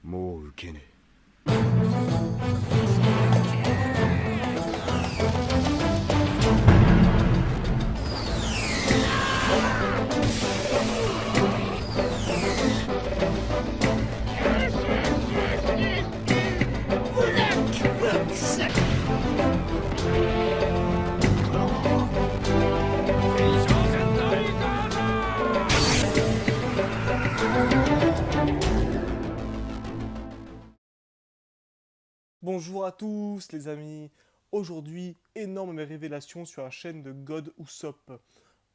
もう受けねBonjour à tous les amis, aujourd'hui énorme révélation sur la chaîne de God Usopp.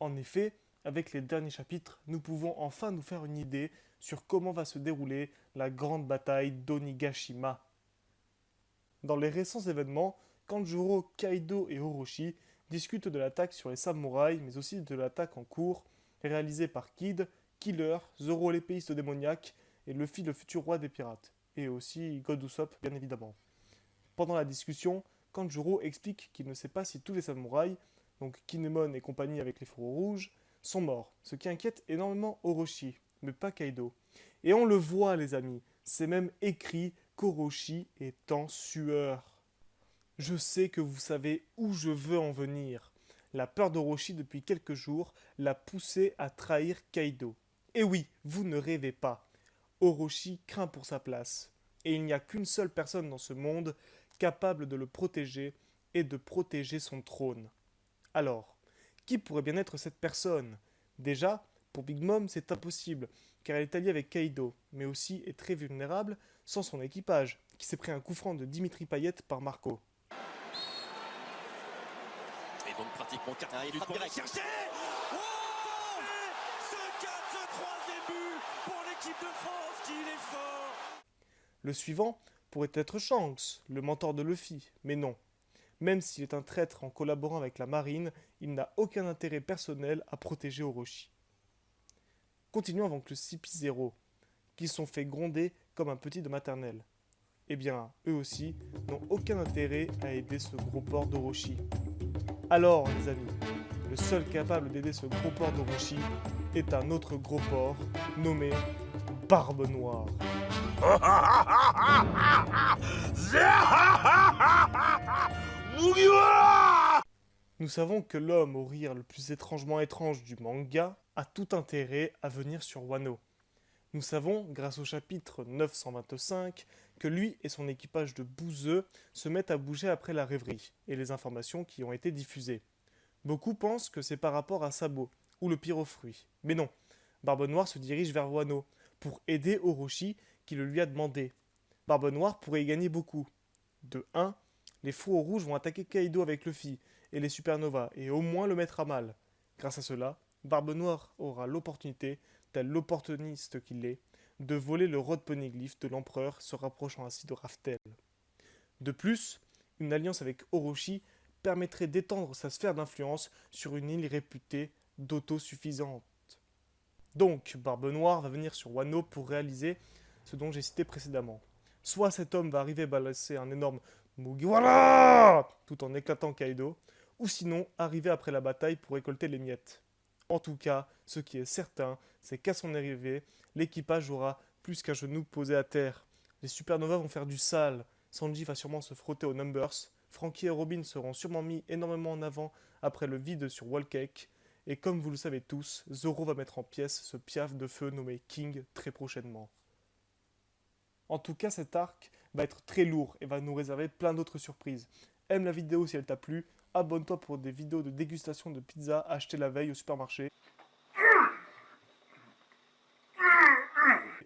En effet, avec les derniers chapitres, nous pouvons enfin nous faire une idée sur comment va se dérouler la grande bataille d'Onigashima. Dans les récents événements, Kanjuro, Kaido et Orochi discutent de l'attaque sur les samouraïs, mais aussi de l'attaque en cours, réalisée par Kid, Killer, Zoro l'épéiste démoniaque et Luffy le futur roi des pirates, et aussi God Usopp bien évidemment. Pendant la discussion, Kanjuro explique qu'il ne sait pas si tous les samouraïs, donc Kinemon et compagnie avec les fourreaux rouges, sont morts, ce qui inquiète énormément Orochi, mais pas Kaido. Et on le voit les amis, c'est même écrit qu'Orochi est en sueur. Je sais que vous savez où je veux en venir. La peur d'Orochi depuis quelques jours l'a poussé à trahir Kaido. Et oui, vous ne rêvez pas. Orochi craint pour sa place. Et il n'y a qu'une seule personne dans ce monde capable de le protéger et de protéger son trône. Alors, qui pourrait bien être cette personne? Déjà, pour Big Mom, c'est impossible, car elle est alliée avec Kaido, mais aussi est très vulnérable sans son équipage, qui s'est pris un coup franc de Dimitri Payet par Marco. Et donc pratiquement 4 minutes pour aller chercher. Oh, ce 4-3 début pour l'équipe de France, qu'il est fort. Le suivant pourrait être Shanks, le mentor de Luffy, mais non. Même s'il est un traître en collaborant avec la marine, il n'a aucun intérêt personnel à protéger Orochi. Continuons avec le CP0, qui sont fait gronder comme un petit de maternelle. Eh bien, eux aussi n'ont aucun intérêt à aider ce gros porc d'Orochi. Alors, les amis, le seul capable d'aider ce gros porc d'Orochi est un autre gros porc nommé Barbe Noire. Nous savons que l'homme au rire le plus étrangement étrange du manga a tout intérêt à venir sur Wano. Nous savons, grâce au chapitre 925, que lui et son équipage de bouseux se mettent à bouger après la rêverie et les informations qui ont été diffusées. Beaucoup pensent que c'est par rapport à Sabo ou le pyrofruit. Mais non, Barbe Noire se dirige vers Wano pour aider Orochi qui le lui a demandé. Barbe Noire pourrait y gagner beaucoup. De 1, les fourreaux rouges vont attaquer Kaido avec Luffy et les supernovas et au moins le mettre à mal. Grâce à cela, Barbe Noire aura l'opportunité, tel l'opportuniste qu'il est, de voler le Rod Poneglyph de l'empereur se rapprochant ainsi de Raftel. De plus, une alliance avec Orochi permettrait d'étendre sa sphère d'influence sur une île réputée d'autosuffisante. Donc, Barbe Noire va venir sur Wano pour réaliser ce dont j'ai cité précédemment. Soit cet homme va arriver à balancer un énorme Mugiwara tout en éclatant Kaido, ou sinon arriver après la bataille pour récolter les miettes. En tout cas, ce qui est certain, c'est qu'à son arrivée, l'équipage aura plus qu'un genou posé à terre. Les supernovas vont faire du sale, Sanji va sûrement se frotter aux Numbers, Franky et Robin seront sûrement mis énormément en avant après le vide sur Wall Cake, et comme vous le savez tous, Zoro va mettre en pièces ce piaf de feu nommé King très prochainement. En tout cas, cet arc va être très lourd et va nous réserver plein d'autres surprises. Aime la vidéo si elle t'a plu, abonne-toi pour des vidéos de dégustation de pizza achetées la veille au supermarché.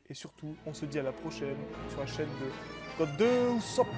Et surtout, on se dit à la prochaine sur la chaîne de God Usopp.